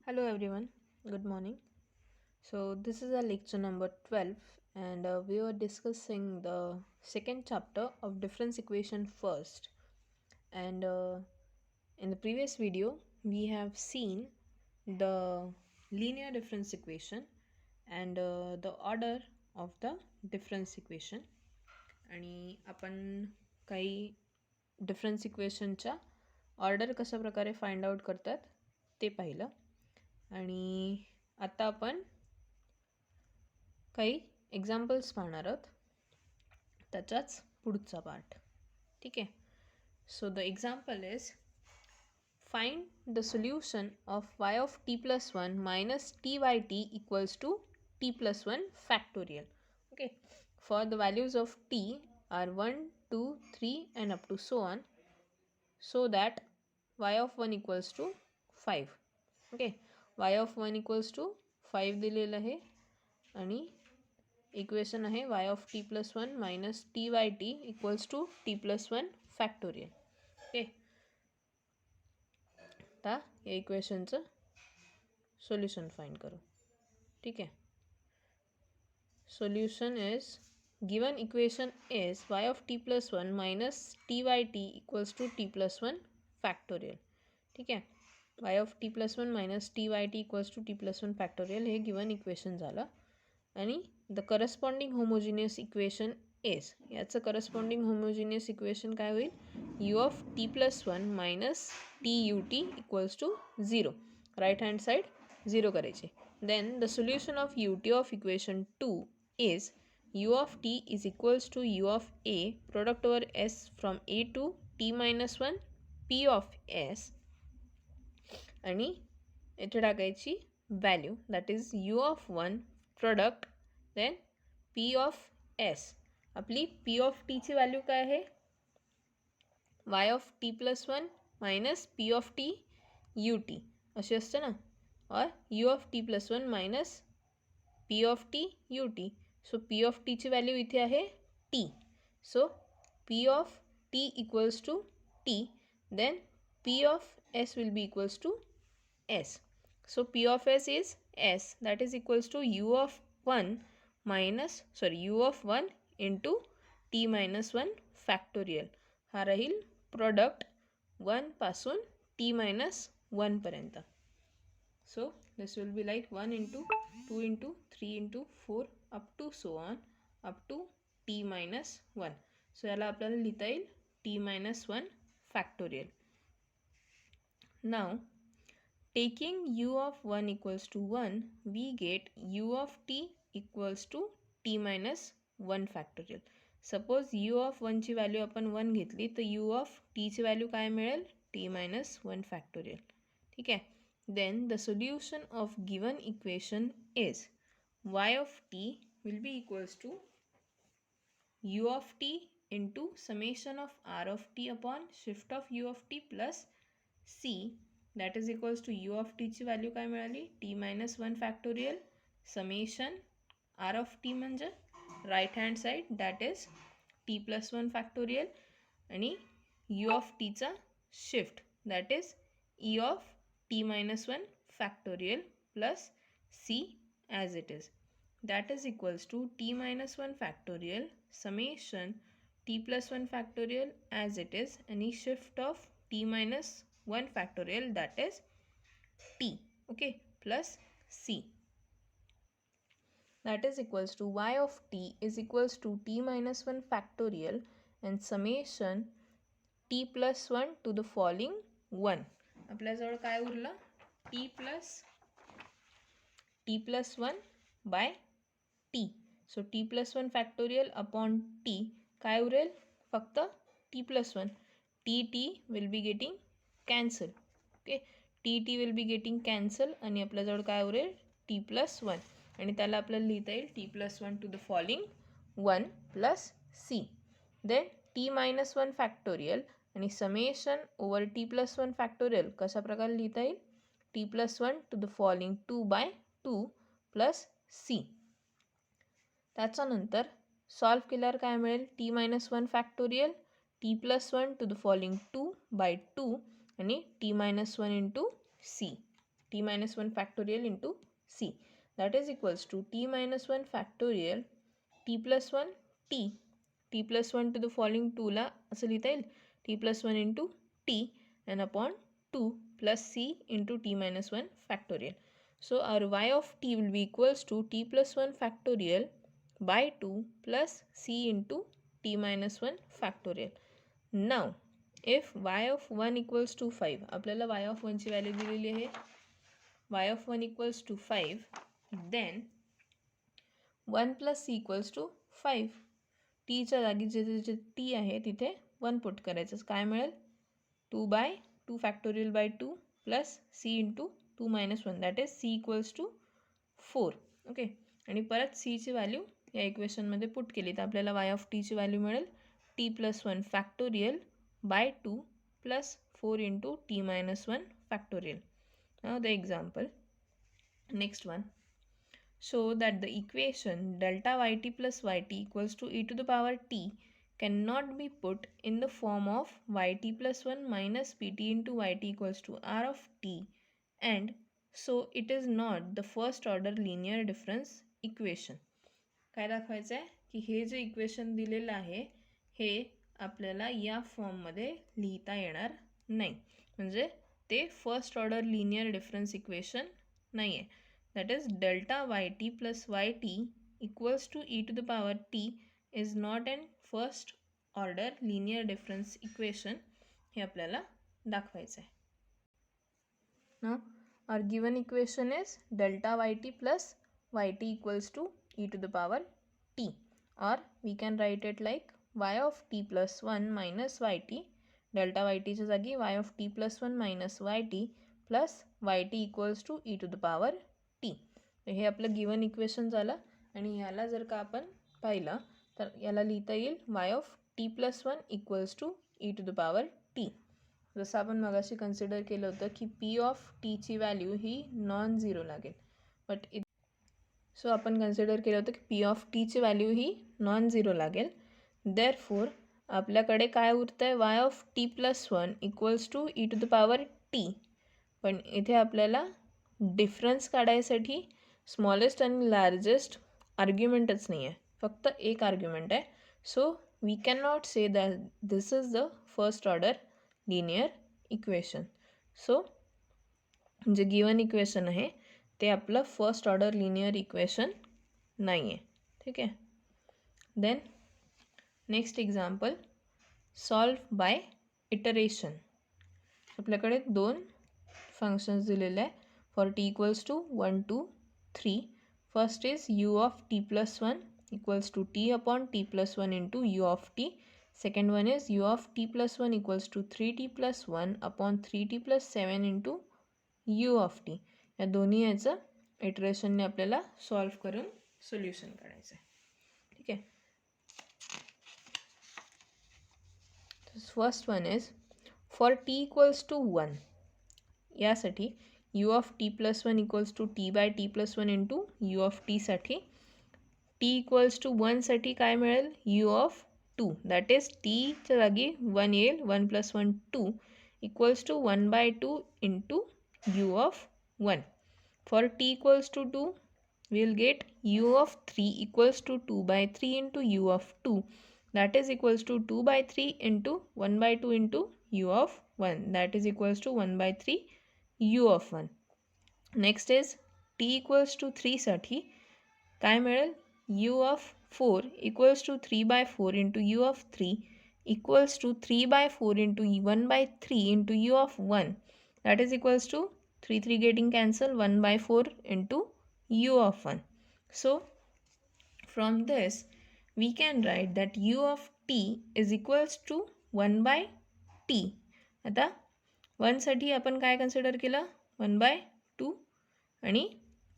Hello everyone, good morning. So, this is our lecture number 12, and we were discussing the second chapter of difference equation first. And in the previous video, we have seen the linear difference equation and the order of the difference equation. आणि आपण काही difference इक्वेशनच्या order कशा प्रकारे find out करतात ते पाहिलं. आणि आता आपण काही एक्झाम्पल्स पाहणार आहोत, त्याचाच पुढचा पार्ट. ठीक आहे. So the example is find the solution of y of t plus 1 minus t by t equals to t plus 1 factorial. Okay, for the values of t are 1 2 3 and up to so on, so that y of 1 equals to 5. Okay, y of 1 equals to 5 दिलेलं आहे आणि equation आहे y of t plus 1 minus t by t equals to t plus 1 factorial. Okay, आता या इक्वेशनचं solution find करू. ठीक आहे. Solution is given equation is y of t plus 1 minus t by t equals to t plus 1 factorial. ठीक आहे. y of t plus 1 minus t by t equals to t plus 1 factorial हे given equation झालं. आणि the corresponding homogeneous equation is, याचं corresponding homogeneous equation काय होईल, u of t plus 1 minus t u t equals to 0. Right hand side 0 करायचे. Then the solution of u t of equation 2 is u of t is equals to u of a product over s from a to t minus 1 p of s, आणि इथे टाकायची value, that is u of 1 product then p of s. आपली p of टीची value काय आहे, y of t plus 1 minus p of t u t असे असतं ना, और u of t plus 1 minus p of t u t. So p of टीची value इथे आहे t. So p of t equals to t, then p of s will be equals to s. So p of s is s, that is equals to u of 1 minus u of 1 into t minus 1 factorial. हा राहील product 1 पासून t minus 1 पर्यंत. So this will be like 1 into 2 into 3 into 4 up to so on up to t minus 1. So याला आपल्याला लिहिता येईल t minus 1 factorial. Now taking u of 1 equals to 1, we get u of t equals to t minus 1 factorial. Suppose u of 1 ची value आपण 1 घेतली तर u of t ची value काय मिळेल, t minus 1 factorial. ठीक आहे. Then the solution of given equation is y of t will be equals to u of t into summation of r of t upon shift of u of t plus c, that is equals to u of t ची value काय मिळाली, t minus 1 factorial summation r of t म्हणजे right hand side that is t plus 1 factorial, आणि u of t चा shift that is e of t minus 1 factorial plus c as it is, that is equals to t minus 1 factorial summation t plus 1 factorial as it is, any shift of t minus 1 factorial that is t, okay, plus c, that is equals to y of t is equals to t minus 1 factorial and summation t plus 1 to the following 1. आपल्याजवळ काय उरलं, t plus 1 by t. So t plus 1 factorial upon t काय उरेल, फक्त t plus 1. t will be getting cancel. Okay, t will be getting cancel आणि आपल्याजवळ काय उरेल t plus 1, आणि त्याला आपल्याला लिहिता येईल t plus 1 to the following 1 plus c. then t minus 1 factorial आणि summation over t plus 1 factorial कशा प्रकारे लिहिता येईल, t plus 1 to the following 2 by 2 plus c. त्याच्यानंतर सॉल्व केल्यावर काय मिळेल, t minus 1 factorial t plus 1 to the following 2 by 2 आणि t minus 1 into c. t minus 1 factorial into c. That is equals to t minus 1 factorial t plus 1 t plus 1 to the following 2 ला असं लिहिता येईल t plus 1 into t and upon 2 plus c into t minus 1 factorial. So our y of t will be equals to t plus 1 factorial by 2 plus c into t minus 1 factorial. Now if y of 1 equals to 5, आपल्याला y of 1 ची value दिलेली आहे, y of 1 equals to 5, then 1 plus c equals to 5. टीच्या जागी जे T आहे तिथे 1 put करायचं, काय मिळेल 2 by 2 factorial by 2 plus c into 2 minus 1, that is c equals to 4. Okay, आणि परत c ची व्हॅल्यू या इक्वेशनमध्ये पुट केली तर आपल्याला y of t ची व्हॅल्यू मिळेल t plus 1 factorial by 2 plus 4 into t minus 1 factorial. Now the example, next one. Show that the equation delta yt plus yt equals to e to the power t cannot be put in the form of yt plus 1 minus pt into yt equals to r of t, and so it is not the first order linear difference equation. काय दाखवायचं आहे की हे जे equation दिलेलं आहे हे आपल्याला या फॉर्ममध्ये लिहिता येणार नाही, म्हणजे ते first order linear difference equation नाही आहे. That is delta yt plus yt equals to e to the power t is not an first order linear difference equation. हे आपल्याला दाखवायचं आहे. Now our given equation is delta yt plus yt equals to e to the power t, or we can write it like y of t plus 1 minus yt, delta yt च्या जागी y of t plus 1 minus yt plus yt equals to e to the power t. हे आपलं given equation झालं, आणि याला जर का आपण पाहिलं तर याला लिहिता येईल y of t plus 1 equals to e to the power t. जसं आपण मगाशी कन्सिडर केलं होतं की p of t ची व्हॅल्यू ही नॉन झिरो लागेल, बट सो आपण कन्सिडर केलं होतं की p of t ची व्हॅल्यू ही नॉन झिरो लागेल. देअरफोर आपल्याकडे काय उरतं आहे, y of t plus 1 equals to e to the power t. पण इथे आपल्याला डिफरन्स काढायसाठी स्मॉलेस्ट आणि लार्जेस्ट आर्ग्युमेंटच नाही आहे, फक्त एक आर्ग्युमेंट आहे. So we can not say that this is the first order linear equation. So जे गिवन इक्वेशन आहे ते आपलं फर्स्ट ऑर्डर लिनियर इक्वेशन नाही आहे. ठीक आहे. Then next example, solve by iteration. आपल्याकडे दोन फंक्शन्स दिलेले आहे for t equals to 1 to 3. First is u of t plus 1 equals to t upon t plus 1 into u of t. Second one is u of t plus 1 equals to 3t plus 1 upon 3t plus 7 into u of t. या दोन्ही याचं इटरेशनने आपल्याला solve करून solution काढायचं आहे. ठीक आहे. First one is for t equals to 1, यासाठी u of t plus 1 equals to t by t plus 1 into u of t साठी t equals to 1 साठी काय मिळेल, u of 2, that is t च्या जागी 1 येईल, 1 plus 1 2 equals to 1 by 2 into u of 1. For t equals to 2 we will get u of 3 equals to 2 by 3 into u of 2, that is equals to 2 by 3 into 1 by 2 into u of 1, that is equals to 1 by 3 u of 1. Next is t equals to 3 साठी काय मिळेल, u of 4 equals to 3 by 4 into u of 3 equals to 3 by 4 into 1 by 3 into u of 1, that is equals to 3 getting cancel, 1 by 4 into u of 1. So from this we can write that u of t is equals to 1 by t. आता 1 साठी आपण काय consider केलं, 1 by 2 आणि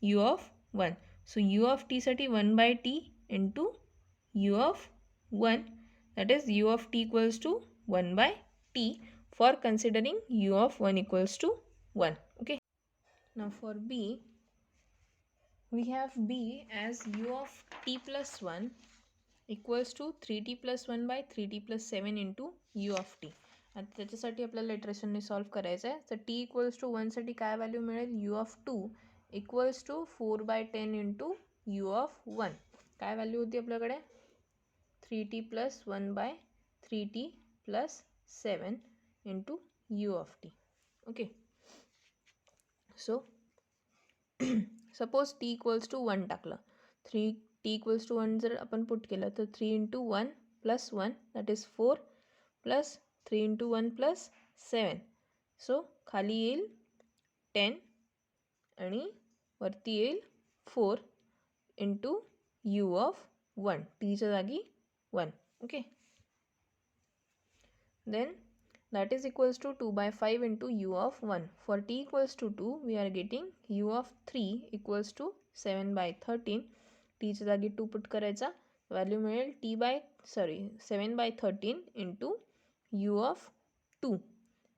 u of 1. So u of t साठी 1 by t into u of 1, that is u of t equals to 1 by t for considering u of 1 equals to 1. Okay. Now for b, we have b as u of t plus 1 equals to 3t plus 1 by 3t plus 7 into u of t. आता त्याच्यासाठी आपल्याला इटरेशनने solve करायचं आहे. तर T equals to 1साठी काय value मिळेल, u of 2 equals to 4/10 into you of 1. काय value होती आपल्याकडे, 3t plus 1/3t plus 7 into you of t. Okay, so suppose t equals to 1 टाकलं, टी इक्वल्स टू 1 जर आपण पुट केलं तर 3 into 1 plus 1 that is 4 plus 3 into 1 plus 7. So खाली येईल 10 आणि वरती येईल 4 इंटू यू ऑफ 1, टीच्या जागी 1. Okay, then that is equals to 2/5 into u of 1. For t equals to 2 we are getting u of 3 equals to 7/13. t च्या जागी 2 put करायचा, व्हॅल्यू मिळेल 7/13 into u of 2.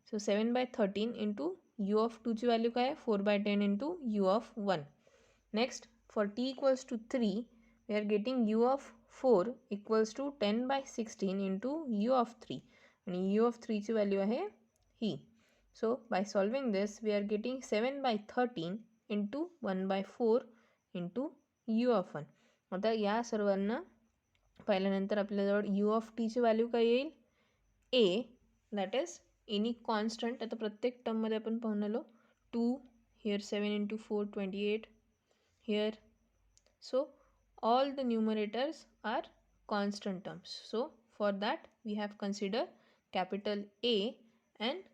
So 7/13 into u of 2 ची value काय आहे, 4/10 into u of 1. Next for t equals to 3 we are getting u of 4 equals to 10/16 into u of 3. आणि u of 3 ची value आहे ही. So by solving this we are getting 7/13 into 1/4 into you of 1. आता या सर्वांना पाहिल्यानंतर आपल्याजवळ you of टीची व्हॅल्यू काय येईल, ए, दॅट इज एनी कॉन्स्टंट. आता प्रत्येक टर्ममध्ये आपण पाहून आलो, 2 here 7 into 4 28 here. So all the numerators are constant terms. So for that we have consider capital A and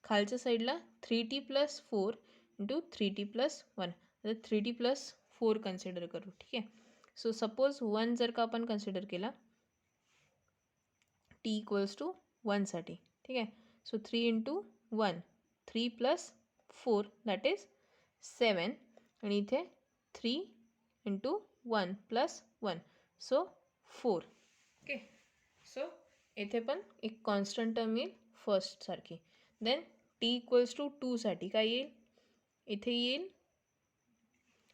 खालच्या साईडला 3t plus 4 into 3t plus 1. आता 3t प्लस 4 कन्सिडर करू. ठीक आहे, सो सपोज 1 जर का आपण कन्सिडर केला t इक्वल्स टू 1साठी. ठीक आहे, so 3 into 1 3 plus 4 that is 7 आणि इथे 3 into 1 plus 1 so 4. Okay, so येथे पण एक कॉन्स्टंट टर्म येईल फर्स्ट सारखी. देन टी इक्वल्स टू 2साठी काय येईल, इथे येईल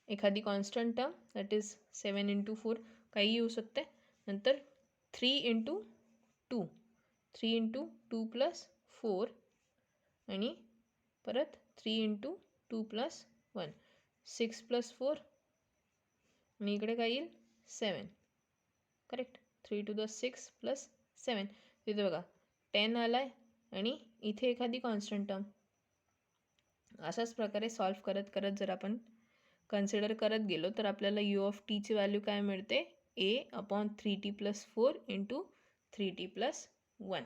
एखादी constant term that is 7 into 4 काही येऊ शकते. नंतर 3 इंटू 2 3 इंटू 2 प्लस 4 आणि परत 3 इंटू 2 प्लस 1 6 प्लस 4 आणि इकडे काय येईल 7. Correct, 3 to the 6 plus 7. तिथे बघा 10 आला आहे आणि इथे एखादी कॉन्स्टंट टर्म. अशाच प्रकारे सॉल्व करत करत जर आपण कन्सिडर करत गेलो तर आपल्याला यू ऑफ टीची व्हॅल्यू काय मिळते, a/3t plus 4 into 3t plus 1.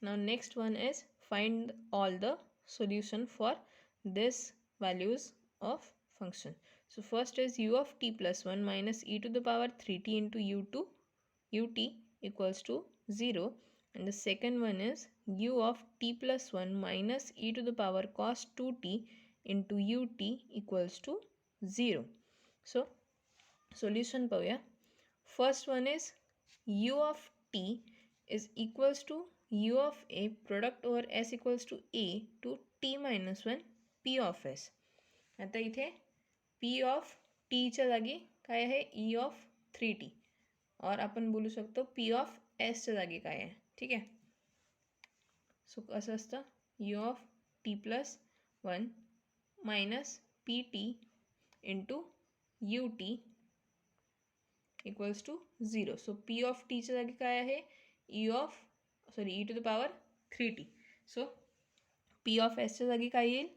Now next one is find all the solution for this values of function. So first is u of t plus 1 minus e to the power 3t into ut equals to 0. And the second one is u of t plus 1 minus e to the power cos 2t into ut equals to 0. So solution पाहूया. First one is u of t is equals to u of a product over s equals to a to t minus 1 p of s. आता इथे p of टीच्या जागी काय आहे, e of 3t, और आपण बोलू शकतो p ऑफ एसच्या जागी काय आहे. ठीक आहे, सो कसं असतं, u of t plus 1 minus p t into u t equals to 0. So p of टीच्या जागी काय आहे, e to the power 3t. So p of एसच्या जागी काय येईल,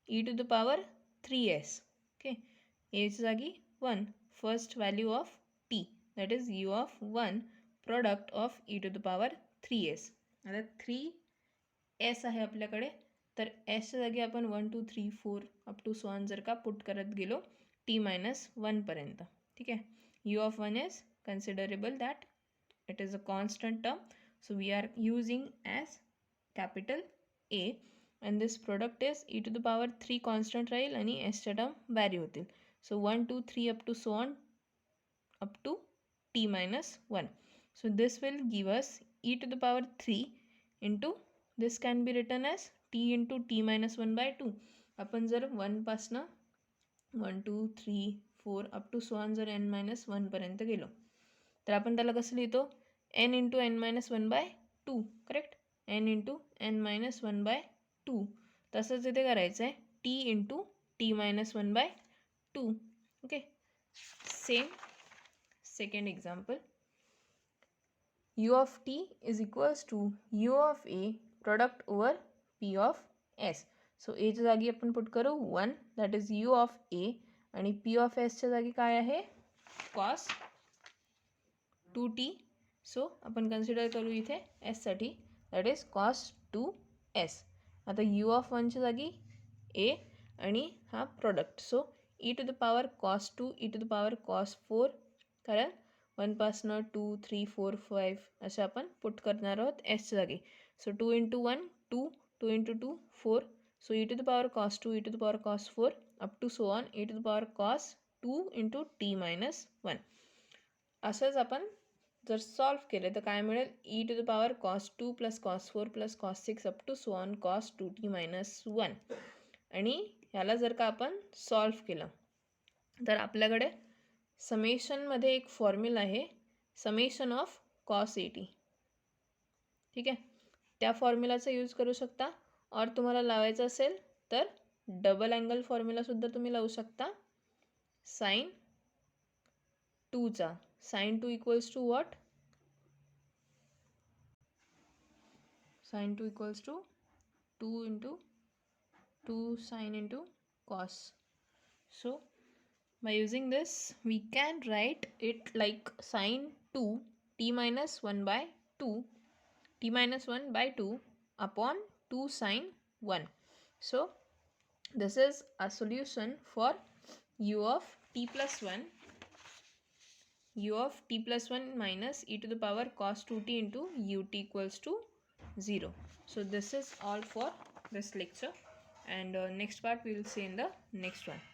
e to the power 3s. Okay, एच्या जागी 1 first value of t that is u of 1 product of e to the power 3s. आता 3s आहे आपल्याकडे, तर एसच्या जागी आपण 1 2 3 4 अप टू सो ऑन जर का पुट करत गेलो t मायनस 1पर्यंत. ठीक आहे, u of 1 is considerable that it is a constant term, so we are using as capital A. and this product is e to the power 3 constant राहील आणि एसच्या टर्म व्हॅरी होतील. So 1 2 3 up to so on up to t minus 1. So this will give us e to the power 3 into this can be written as t into t minus 1 by 2. आपण जर 1 पासनं 1 2 3 4 up to so on जर n minus 1 पर्यंत गेलो तर आपण त्याला कसं लिहितो, n into n minus 1 by 2. Correct, n into n minus 1 by 2. तसंच इथे करायचं आहे t into t minus 1 by 2. Okay. Same second example. u of t is equals to u of a product over p of s. So एच्या जागी आपण put करू 1, that is u of a, आणि p of sच्या जागी काय आहे cos 2t. So आपण consider करू इथे एससाठी, दॅट इज cos 2s. आता u of 1च्या जागी a आणि हा product, so e to the power cos 2 e to the power cos 4, कारण 1पासनं 2 3 4 5 असे आपण पुट करणार आहोत एसच्या जागी. So 2 into 1 2, 2 into 2 4, so e to the power cos 2 e to the power cos 4 up to so on e to the power cos 2 into t minus 1. असंच आपण जर सॉल्व केले तर काय मिळेल, e to the power cos 2 plus cos 4 plus cos 6 up to so on cos 2t minus 1. आणि ह्याला जर का आपण सॉल्व केलं तर आपल्याकडे समेशनमध्ये एक फॉर्म्युला आहे, समेशन ऑफ कॉस 80. ठीक आहे, त्या फॉर्म्युलाचा यूज करू शकता. और तुम्हाला लावायचं असेल तर डबल अँगल फॉर्म्युलासुद्धा तुम्ही लावू शकता. साइन 2चा sine 2 equals to what, sine 2 equals to 2 into 2 sine into cos. So by using this we can write it like sin 2 t minus 1 by 2 t minus 1 by 2 upon 2 sin 1. So this is a solution for u of t plus 1, u of t plus 1 minus e to the power cos 2t into ut equals to 0. So this is all for this lecture, and next part we will see in the next one.